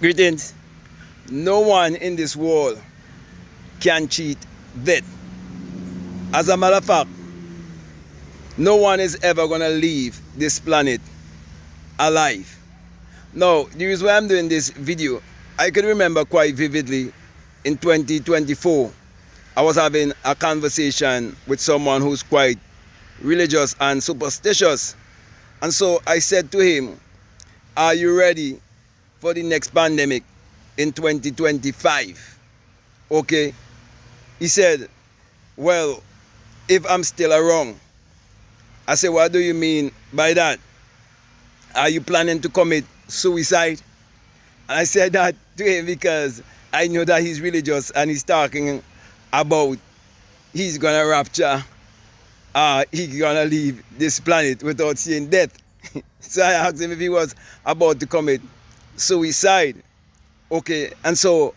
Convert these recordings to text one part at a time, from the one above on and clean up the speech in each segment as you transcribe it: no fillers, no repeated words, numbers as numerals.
Greetings. No one in this world can cheat death. As a matter of fact, no one is ever going to leave this planet alive. Now, the reason why I'm doing this video, I can remember quite vividly in 2024, I was having a conversation with someone who's quite religious and superstitious. And so I said to him, are you ready for the next pandemic in 2025? Okay. He said, well, if I'm still around. I said, what do you mean by that? Are you planning to commit suicide? And I said that to him because I know that he's religious and he's talking about he's gonna rapture, he's gonna leave this planet without seeing death. So I asked him if he was about to commit suicide. Okay, and so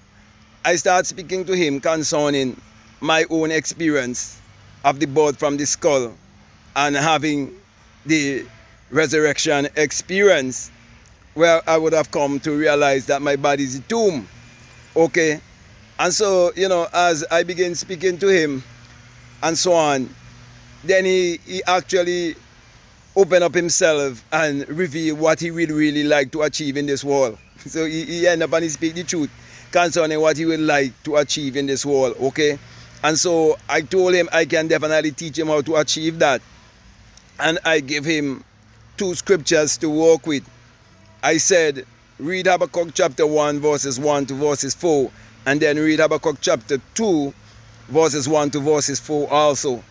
I started speaking to him concerning my own experience of the birth from the skull and having the resurrection experience, where I would have come to realize that my body is a tomb. Okay, and so, you know, as I began speaking to him and so on, then he actually opened up himself and revealed what he would really like to achieve in this world. So he ended up and he speak the truth concerning what he would like to achieve in this world. Okay, and so I told him I can definitely teach him how to achieve that, and I gave him 2 scriptures to work with. I said, read Habakkuk chapter 1 verses 1 to verses 4, and then read Habakkuk chapter 2 verses 1 to verses 4 also.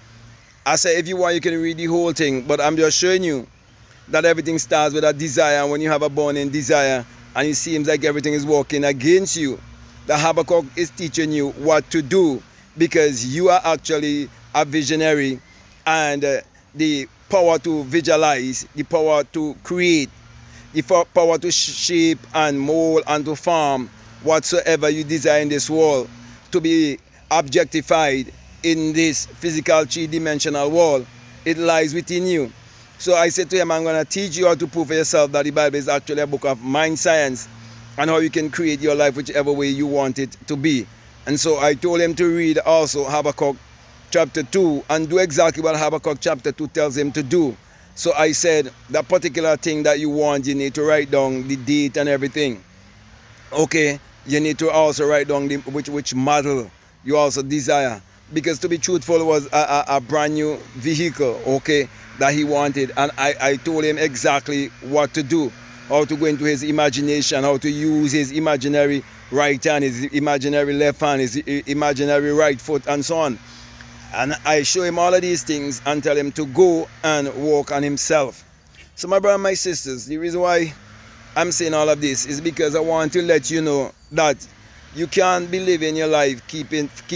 I said, if you want, you can read the whole thing, but I'm just showing you that everything starts with a desire. And when you have a burning desire and it seems like everything is working against you, the Habakkuk is teaching you what to do, because you are actually a visionary, and the power to visualize, the power to create, the power to shape and mold and to form whatsoever you desire in this world, to be objectified in this physical 3-dimensional world, it lies within you. So I said to him, I'm going to teach you how to prove for yourself that the Bible is actually a book of mind science, and how you can create your life whichever way you want it to be. And so I told him to read also Habakkuk chapter 2 and do exactly what Habakkuk chapter 2 tells him to do. So I said, that particular thing that you want, you need to write down the date and everything. Okay, you need to also write down which model you also desire, because to be truthful, it was a brand new vehicle, okay, that he wanted. And I told him exactly what to do, how to go into his imagination, how to use his imaginary right hand, his imaginary left hand, his imaginary right foot, and so on. And I show him all of these things and tell him to go and work on himself. So my brother and my sisters, the reason why I'm saying all of this is because I want to let you know that you can't be living your life keep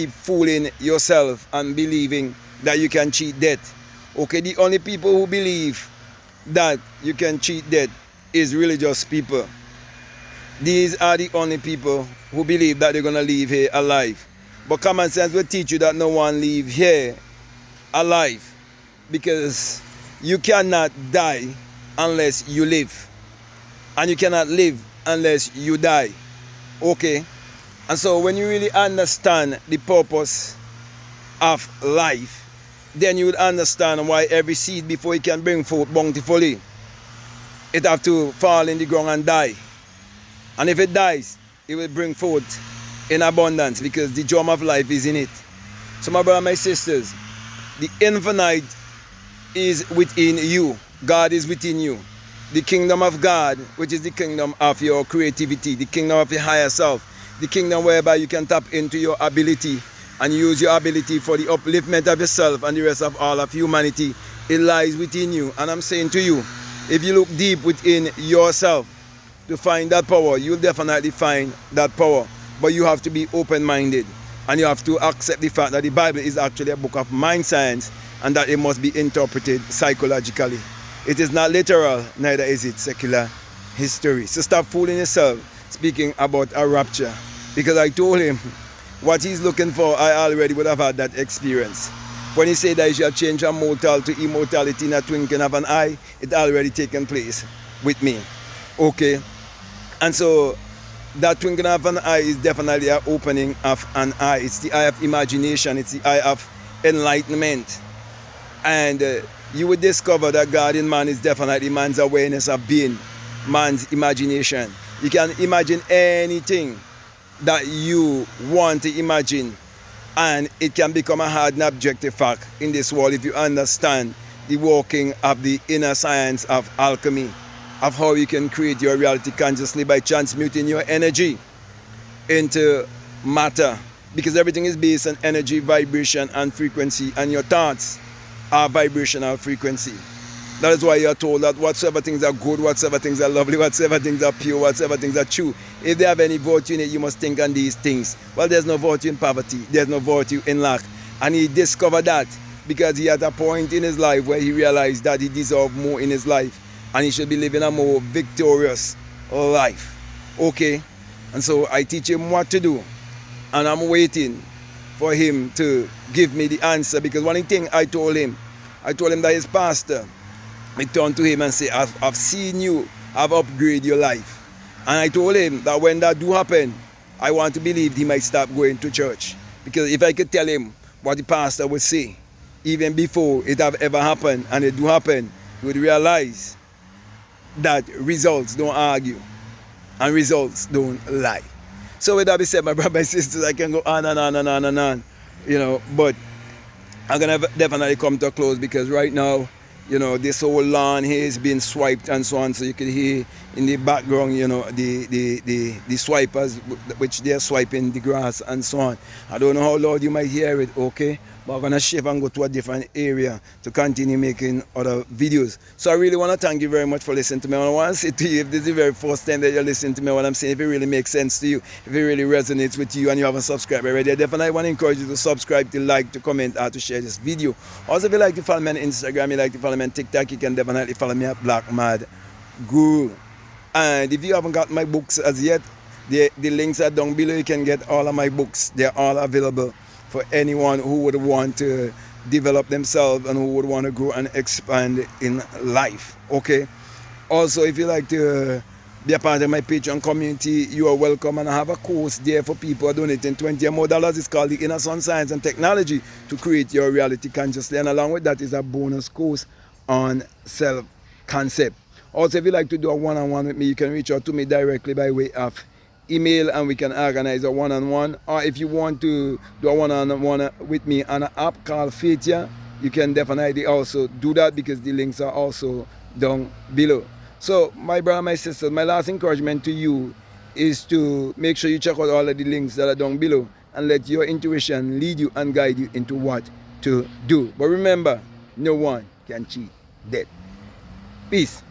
fooling yourself and believing that you can cheat death. Okay, the only people who believe that you can cheat death is religious people. These are the only people who believe that they're going to leave here alive. But common sense will teach you that no one leave here alive, because you cannot die unless you live, and you cannot live unless you die. Okay, and so when you really understand the purpose of life, then you would understand why every seed, before it can bring forth bountifully, it have to fall in the ground and die. And if it dies, it will bring forth in abundance, because the germ of life is in it. So my brother, my sisters, the infinite is within you. God is within you. The kingdom of God, which is the kingdom of your creativity, the kingdom of your higher self, the kingdom whereby you can tap into your ability and use your ability for the upliftment of yourself and the rest of all of humanity, it lies within you. And I'm saying to you, if you look deep within yourself to find that power, you'll definitely find that power. But you have to be open-minded, and you have to accept the fact that the Bible is actually a book of mind science, and that it must be interpreted psychologically. It is not literal, neither is it secular history. So stop fooling yourself speaking about a rapture, because I told him what he's looking for, I already would have had that experience. When he said that he shall change from mortal to immortality in a twinkling of an eye, it already taken place with me. Okay, and so that twinkling of an eye is definitely an opening of an eye. It's the eye of imagination. It's the eye of enlightenment. And you would discover that God in man is definitely man's awareness of being, man's imagination. You can imagine anything that you want to imagine, and it can become a hard and objective fact in this world if you understand the working of the inner science of alchemy, of how you can create your reality consciously by transmuting your energy into matter, because everything is based on energy, vibration, and frequency, and your thoughts are vibrational frequency. That is why you are told that whatsoever things are good, whatsoever things are lovely, whatsoever things are pure, whatsoever things are true, if they have any virtue in it, you must think on these things. Well, there's no virtue in poverty, there's no virtue in lack. And he discovered that because he had a point in his life where he realized that he deserved more in his life and he should be living a more victorious life. Okay? And so I teach him what to do, and I'm waiting for him to give me the answer, because one thing I told him that his pastor, I turned to him and say, I've seen you, I've upgraded your life. And I told him that when that do happen, I want to believe he might stop going to church. Because if I could tell him what the pastor would say, even before it have ever happened, and it do happen, he would realize that results don't argue, and results don't lie. So with that being said, my brothers and sisters, I can go on and on and on and on, you know, but I'm going to definitely come to a close, because right now, you know, this whole lawn here is being swiped and so on, so you can hear in the background, you know, the swipers, which they're swiping the grass and so on. I don't know how loud you might hear it, okay? But I'm going to shift and go to a different area to continue making other videos. So I really want to thank you very much for listening to me. I want to say to you, if this is the very first time that you're listening to me, what I'm saying, if it really makes sense to you, if it really resonates with you and you haven't subscribed already, I definitely want to encourage you to subscribe, to like, to comment, or to share this video. Also, if you like to follow me on Instagram, you like to follow me on TikTok, you can definitely follow me at BlackMadGuru. And if you haven't got my books as yet, the links are down below. You can get all of my books. They're all available for anyone who would want to develop themselves and who would want to grow and expand in life. Okay? Also, if you like to be a part of my Patreon community, you are welcome, and I have a course there for people donating $20 or more. It's called the Inner Sun Science and Technology to Create Your Reality Consciously, and along with that is a bonus course on self-concept. Also, if you like to do a one-on-one with me, you can reach out to me directly by way of email, and we can organize a one-on-one. Or if you want to do a one-on-one with me on an app called Fatia, you can definitely also do that, because the links are also down below. So my brother, my sister, my last encouragement to you is to make sure you check out all of the links that are down below and let your intuition lead you and guide you into what to do. But remember, no one can cheat death. Peace.